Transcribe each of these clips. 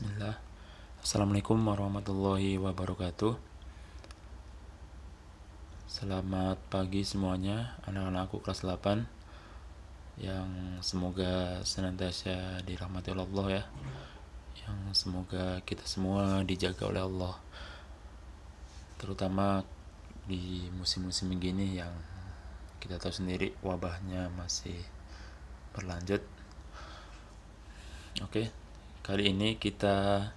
Bismillah. Assalamualaikum warahmatullahi wabarakatuh. Selamat pagi semuanya, anak-anakku kelas 8 yang semoga senantiasa dirahmati oleh Allah ya. Yang semoga kita semua dijaga oleh Allah. Terutama di musim-musim begini yang kita tahu sendiri wabahnya masih berlanjut. Oke, kali ini kita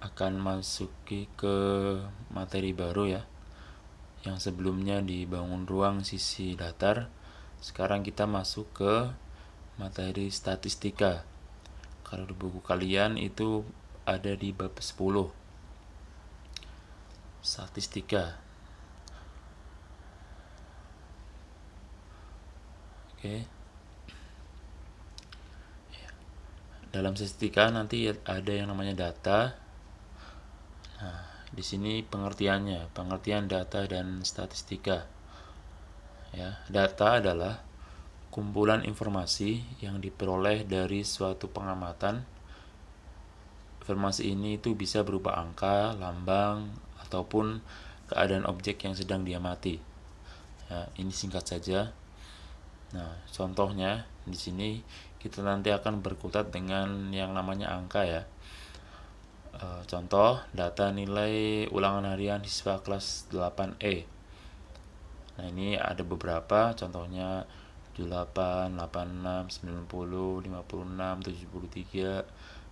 akan masuki ke materi baru ya. Yang sebelumnya dibangun ruang sisi datar, sekarang kita masuk ke materi statistika. Kalau di buku kalian itu ada di bab 10 statistika. Oke. Dalam statistika nanti ada yang namanya data. Nah, di sini pengertian data dan statistika. Ya, data adalah kumpulan informasi yang diperoleh dari suatu pengamatan. Informasi ini itu bisa berupa angka, lambang, ataupun keadaan objek yang sedang diamati. Ya, ini singkat saja. Nah, contohnya di sini kita nanti akan berkutat dengan yang namanya angka ya. Contoh, data nilai ulangan harian siswa kelas 8E. Nah, ini ada beberapa, contohnya 78, 86, 90, 56, 73,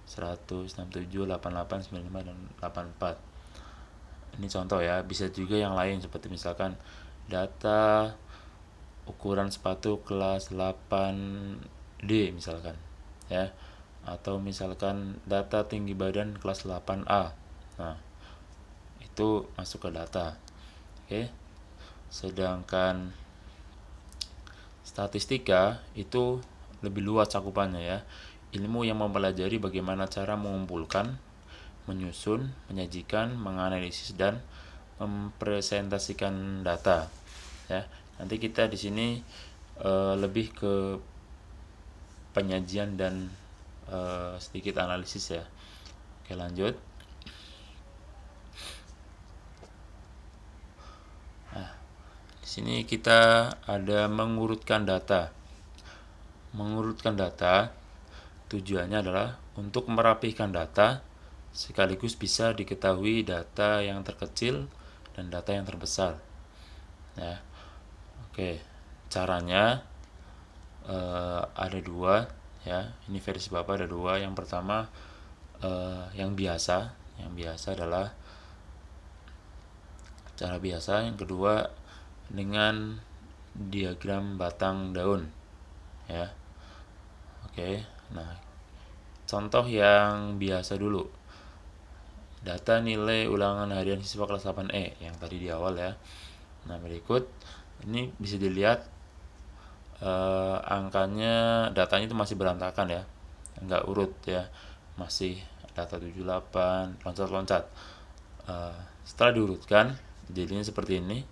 100, 67, 88, 95, dan 84. Ini contoh ya, bisa juga yang lain seperti misalkan data ukuran sepatu kelas 8D misalkan ya, atau misalkan data tinggi badan kelas 8A. Nah, itu masuk ke data. Oke. Sedangkan statistika itu lebih luas cakupannya ya. Ilmu yang mempelajari bagaimana cara mengumpulkan, menyusun, menyajikan, menganalisis dan mempresentasikan data. Ya, nanti kita di sini lebih ke penyajian dan sedikit analisis ya. Oke, lanjut. Nah, di sini kita ada mengurutkan data. Mengurutkan data tujuannya adalah untuk merapihkan data sekaligus bisa diketahui data yang terkecil dan data yang terbesar. Ya, oke. Caranya ada dua ya. Ini versi Bapak ada dua. Yang pertama yang biasa adalah cara biasa. Yang kedua dengan diagram batang daun ya. Oke. Nah, contoh yang biasa dulu. Data nilai ulangan harian siswa kelas 8E yang tadi di awal ya. Nah, berikut ini bisa dilihat angkanya, datanya itu masih berantakan ya, nggak urut ya, masih data 78 loncat-loncat. Setelah diurutkan jadinya seperti ini.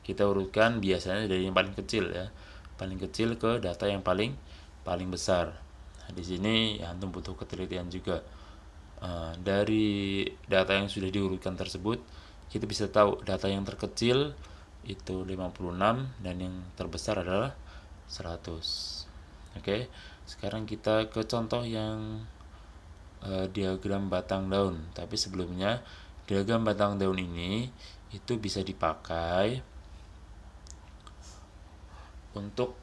Kita urutkan biasanya dari yang paling kecil ya, paling kecil ke data yang paling besar. Nah, di sini ya antum butuh ketelitian juga. Dari data yang sudah diurutkan tersebut kita bisa tahu data yang terkecil itu 56 dan yang terbesar adalah 100. Oke, sekarang kita ke contoh yang diagram batang daun. Tapi sebelumnya, diagram batang daun ini itu bisa dipakai untuk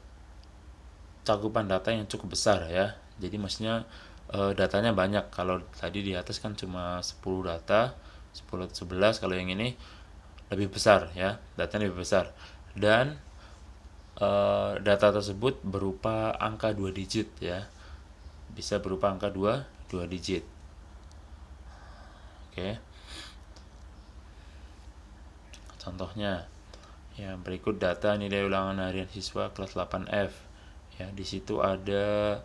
cakupan data yang cukup besar ya. Jadi maksudnya datanya banyak. Kalau tadi di atas kan cuma 10 data, 10 atau 11, kalau yang ini lebih besar ya, datanya lebih besar. Dan data tersebut berupa angka 2 digit ya. Bisa berupa angka 2 digit. Oke. Contohnya yang berikut data nilai ulangan harian siswa kelas 8F. Ya, di situ ada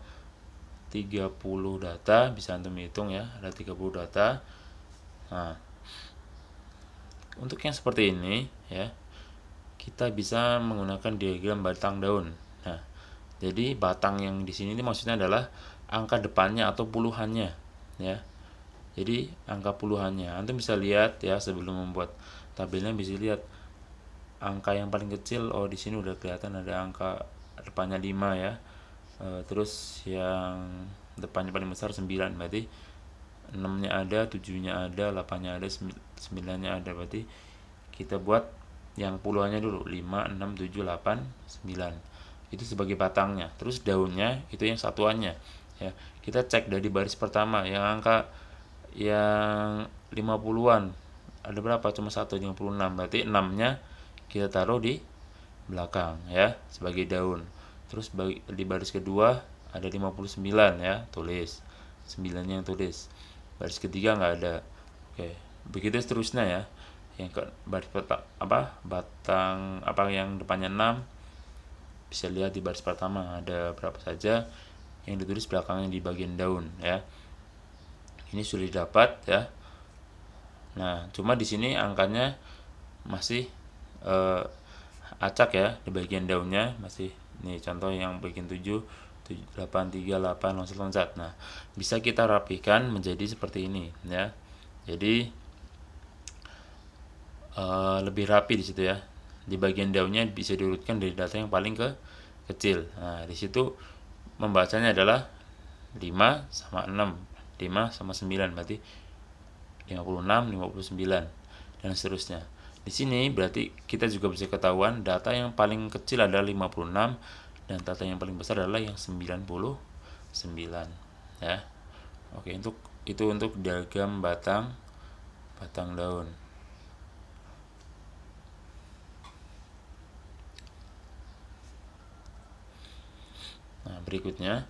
30 data, bisa antum hitung ya, ada 30 data. Nah, untuk yang seperti ini ya, kita bisa menggunakan diagram batang daun. Nah, jadi batang yang di sini maksudnya adalah angka depannya atau puluhannya ya. Jadi angka puluhannya antum bisa lihat ya, sebelum membuat tabelnya bisa lihat angka yang paling kecil. Oh, di sini udah kelihatan ada angka depannya 5 ya. Terus yang depannya paling besar 9, berarti 6-nya ada, 7-nya ada, 8-nya ada, 9-nya ada. Berarti kita buat yang puluhannya dulu, 5, 6, 7, 8, 9. Itu sebagai batangnya. Terus daunnya itu yang satuannya. Ya, kita cek dari baris pertama yang angka yang 50-an. Ada berapa? Cuma 156. Berarti 6-nya kita taruh di belakang ya sebagai daun. Terus di baris kedua ada 59 ya, tulis 9-nya yang tulis. Baris ketiga nggak ada. Oke, begitu seterusnya ya. Yang ke baris batang apa yang depannya 6, bisa lihat di baris pertama ada berapa saja yang ditulis belakangnya di bagian daun ya. Ini sudah didapat ya. Nah, cuma di sini angkanya masih acak ya, di bagian daunnya masih. Nih contoh yang bagian 7, 8, 3, 8 loncat-loncat. Nah, bisa kita rapikan menjadi seperti ini ya. Jadi lebih rapi di situ ya. Di bagian daunnya bisa diurutkan dari data yang paling kecil. Nah, di situ membacanya adalah 5 sama 6, 5 sama 9, berarti 56, 59 dan seterusnya. Di sini berarti kita juga bisa ketahuan data yang paling kecil adalah 56 dan data yang paling besar adalah yang 99 ya. Oke, untuk diagram batang daun. Nah, berikutnya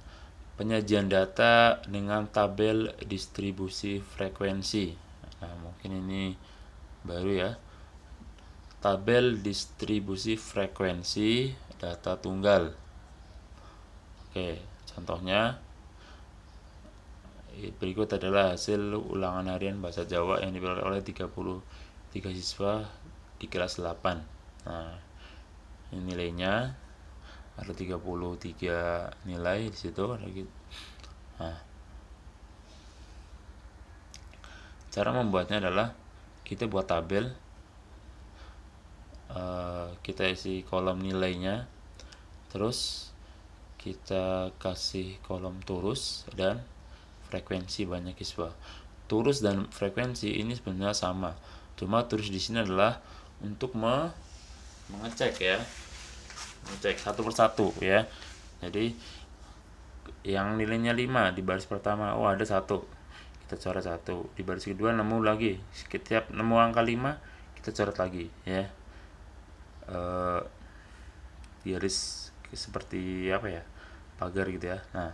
penyajian data dengan tabel distribusi frekuensi. Nah, mungkin ini baru ya. Tabel distribusi frekuensi data tunggal. Oke, contohnya berikut adalah hasil ulangan harian bahasa Jawa yang diperoleh oleh 33 siswa di kelas 8. Nah, ini nilainya ada 33 nilai di situ. Nah, cara membuatnya adalah kita buat tabel, kita isi kolom nilainya, terus kita kasih kolom turus dan frekuensi banyak siswa. Turus dan frekuensi ini sebenarnya sama, cuma turus di sini adalah untuk mengecek ya, mengecek satu persatu ya. Jadi yang nilainya 5 di baris pertama, oh ada 1, kita coret 1. Di baris kedua nemu lagi, setiap nemu angka 5 kita coret lagi ya. Garis seperti apa ya, pagar gitu ya. Nah,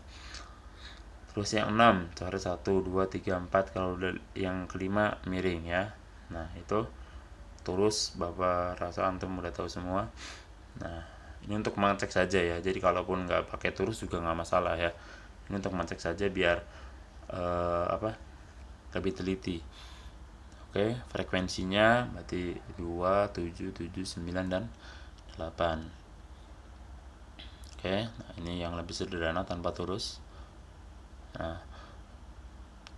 terus yang 6 coret 1, 2, 3, 4. Kalau yang kelima miring ya. Nah, itu turus. Bapak rasa antum udah tahu semua. Nah, ini untuk mengecek saja ya. Jadi kalaupun nggak pakai turus juga nggak masalah ya. Ini untuk mengecek saja biar lebih teliti. Oke, frekuensinya berarti 2, 7, 7, 9 dan 8. Oke, nah ini yang lebih sederhana tanpa turus. Nah,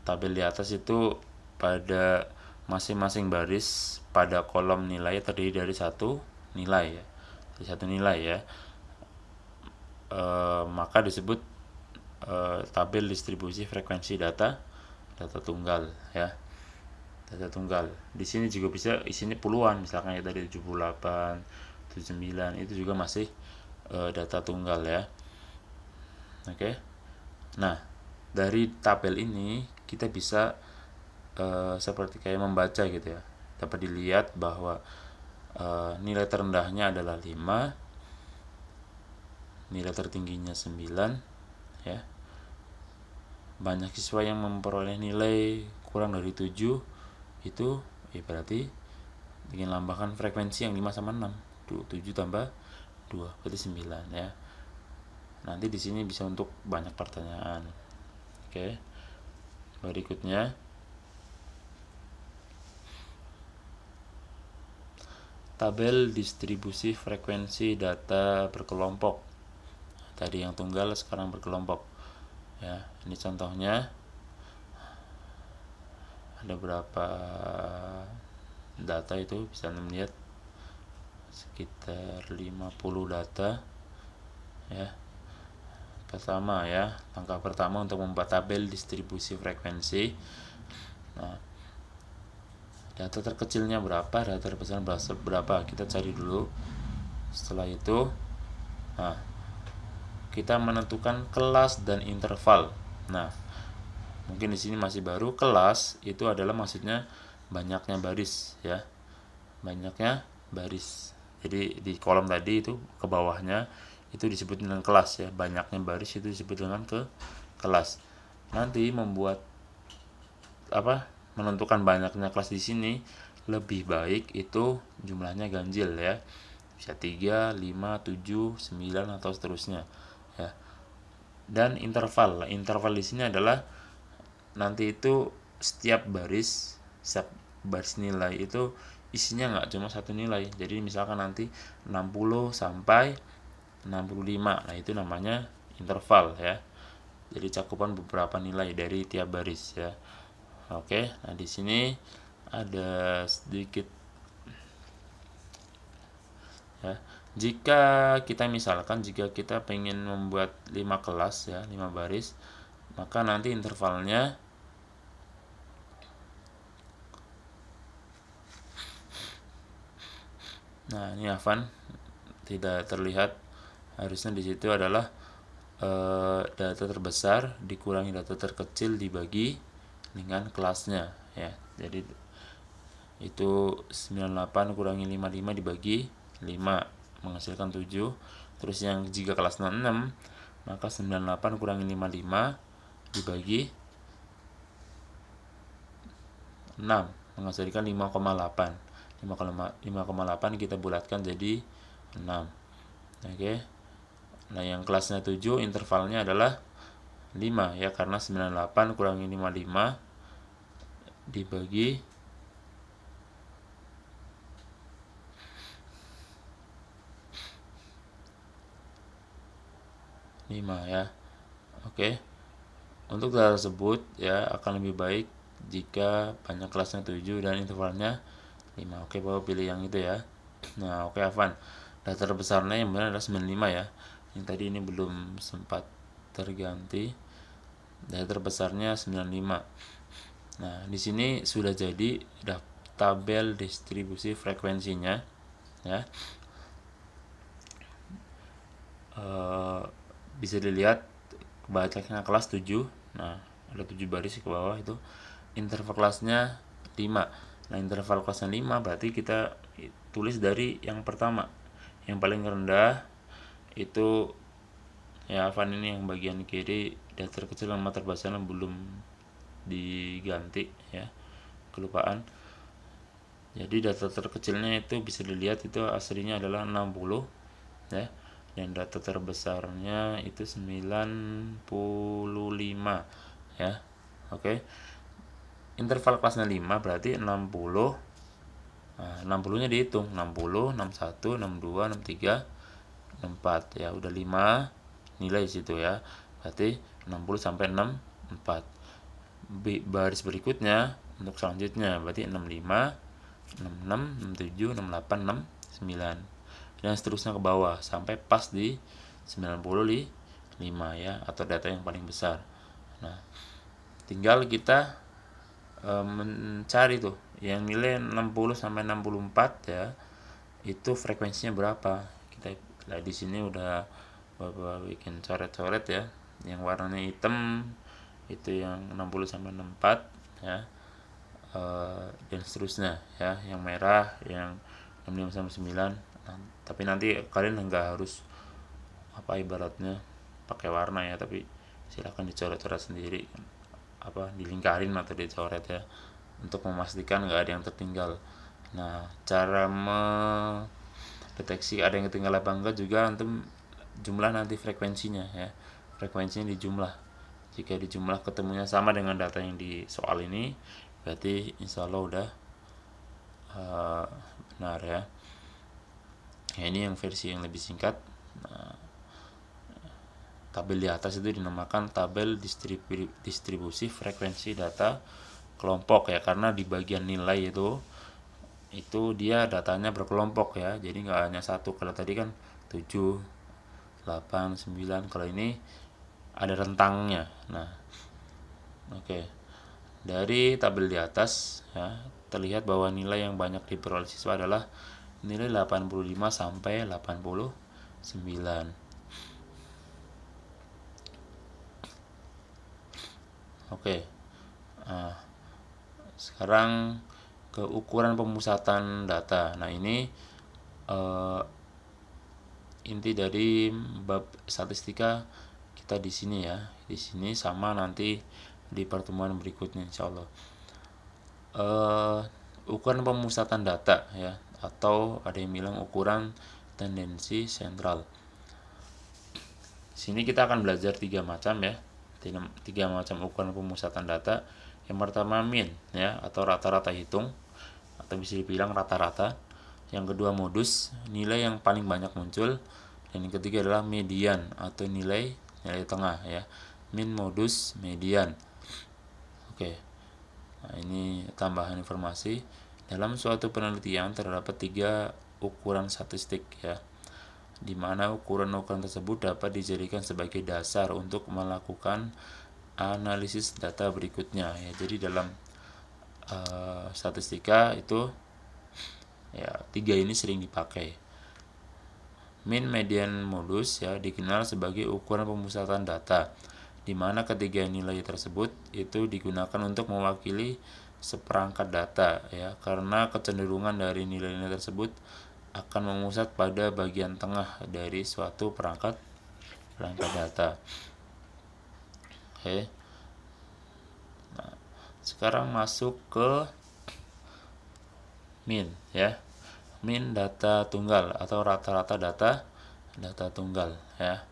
tabel di atas itu pada masing-masing baris pada kolom nilai terdiri dari satu nilai ya, maka disebut tabel distribusi frekuensi data tunggal ya. Data tunggal di sini juga bisa isinya puluhan, misalkan ya dari 78, 79, itu juga masih data tunggal ya. Oke. Nah, dari tabel ini kita bisa seperti kayak membaca gitu ya. Dapat dilihat bahwa nilai terendahnya adalah 5, nilai tertingginya 9 ya. Banyak siswa yang memperoleh nilai kurang dari 7, itu berarti ingin lambangkan frekuensi yang 5 sama 6. 7 tambah 2 berarti 9 ya. Nanti di sini bisa untuk banyak pertanyaan. Oke. Berikutnya tabel distribusi frekuensi data berkelompok. Tadi yang tunggal, sekarang berkelompok. Ya, ini contohnya. ada berapa data, itu bisa melihat sekitar 50 data ya. Pertama ya, langkah pertama untuk membuat tabel distribusi frekuensi. Nah, data terkecilnya berapa, data terbesar berapa, kita cari dulu. Setelah itu, nah, kita menentukan kelas dan interval. Nah, mungkin di sini masih baru. Kelas itu adalah maksudnya banyaknya baris ya, banyaknya baris. Jadi di kolom tadi itu ke bawahnya itu disebut dengan kelas ya, banyaknya baris itu disebut dengan kelas. Nanti menentukan banyaknya kelas di sini lebih baik itu jumlahnya ganjil ya, bisa 3, 5, 7, 9 atau seterusnya ya. Dan interval di sini adalah nanti itu setiap baris nilai itu isinya nggak cuma satu nilai. Jadi misalkan nanti 60 sampai 65, nah itu namanya interval ya. Jadi cakupan beberapa nilai dari tiap baris ya. Oke, nah di sini ada sedikit ya. Jika kita pengen membuat 5 kelas ya, 5 baris, maka nanti intervalnya nah ini Afan tidak terlihat, harusnya di situ adalah data terbesar dikurangi data terkecil dibagi dengan kelasnya ya. Jadi itu 98 kurangi 55 dibagi 5 menghasilkan 7. Terus yang jika kelas 66 maka 98 kurangi 55 dibagi 6 menghasilkan 5,8. 5,8 kita bulatkan jadi 6. Oke. Nah, yang kelasnya 7 intervalnya adalah 5 ya, karena 98 kurangi 55 dibagi 5 ya. Oke. Untuk data tersebut ya akan lebih baik jika banyak kelasnya 7 dan intervalnya 5. Oke, Bapak pilih yang itu ya. Nah, oke Afan. Data terbesarnya yang benar adalah 95 ya. Yang tadi ini belum sempat terganti. Data terbesarnya 95. Nah, di sini sudah jadi tabel distribusi frekuensinya ya. Bisa dilihat banyaknya kelas 7. Nah, ada 7 baris ke bawah itu. Interval kelasnya 5. Nah, interval kelasnya 5 berarti kita tulis dari yang pertama. Yang paling rendah itu ya Van, ini yang bagian kiri data terkecil sama terbesar belum diganti ya, kelupaan. Jadi data terkecilnya itu bisa dilihat itu aslinya adalah 60 ya, dan data terbesarnya itu 95 ya. Oke. Interval kelasnya 5 berarti 60. Nah, 60-nya dihitung 60, 61, 62, 63, 64 ya, udah 5 nilai situ ya. Berarti 60 sampai 64. Baris berikutnya untuk selanjutnya berarti 65, 66, 67, 68, 69 dan seterusnya ke bawah sampai pas di 95 ya, atau data yang paling besar. Nah, tinggal kita mencari tuh yang nilai 60 sampai 64 ya, itu frekuensinya berapa. Kita lihat di sini udah Bapak bikin coret-coret ya. Yang warnanya hitam itu yang 60 sampai 64 ya. Dan seterusnya ya, yang merah yang 65 sampai 9. Nah, tapi nanti kalian nggak harus ibaratnya pakai warna ya, tapi silakan dicoret-coret sendiri, dilingkarin atau dicoret ya, untuk memastikan nggak ada yang tertinggal. Nah, cara mendeteksi ada yang ketinggalan apa enggak juga antum jumlah nanti frekuensinya ya. Frekuensinya dijumlah. Jika dijumlah ketemunya sama dengan data yang di soal ini, berarti insya Allah udah benar ya. Ya, ini yang versi yang lebih singkat. Nah, tabel di atas itu dinamakan tabel distribusi frekuensi data kelompok ya, karena di bagian nilai itu dia datanya berkelompok ya, jadi nggak hanya satu. Kalau tadi kan 7, 8, 9, kalau ini ada rentangnya. Nah, oke. Dari tabel di atas ya, terlihat bahwa nilai yang banyak diperoleh siswa adalah nilai 85 sampai 89. Oke. Nah, sekarang ke ukuran pemusatan data. Nah, ini inti dari bab statistika kita di sini ya. Di sini sama nanti di pertemuan berikutnya insyaallah. Ukuran pemusatan data ya, atau ada yang bilang ukuran tendensi sentral. Sini kita akan belajar 3 macam ya. 3 macam ukuran pemusatan data. Yang pertama mean ya, atau rata-rata hitung, atau bisa dibilang rata-rata. Yang kedua modus, nilai yang paling banyak muncul. Dan yang ketiga adalah median, atau nilai tengah ya. Mean, modus, median. Oke. Nah, ini tambahan informasi. Dalam suatu penelitian terdapat 3 ukuran statistik ya, di mana ukuran-ukuran tersebut dapat dijadikan sebagai dasar untuk melakukan analisis data berikutnya ya. Jadi dalam statistika itu ya 3 ini sering dipakai. Mean, median, modus ya dikenal sebagai ukuran pemusatan data, di mana ketiga nilai tersebut itu digunakan untuk mewakili seperangkat data ya, karena kecenderungan dari nilai-nilai tersebut akan memusat pada bagian tengah dari suatu perangkat data. Oke. Nah, sekarang masuk ke mean ya. Mean data tunggal atau rata-rata data tunggal ya.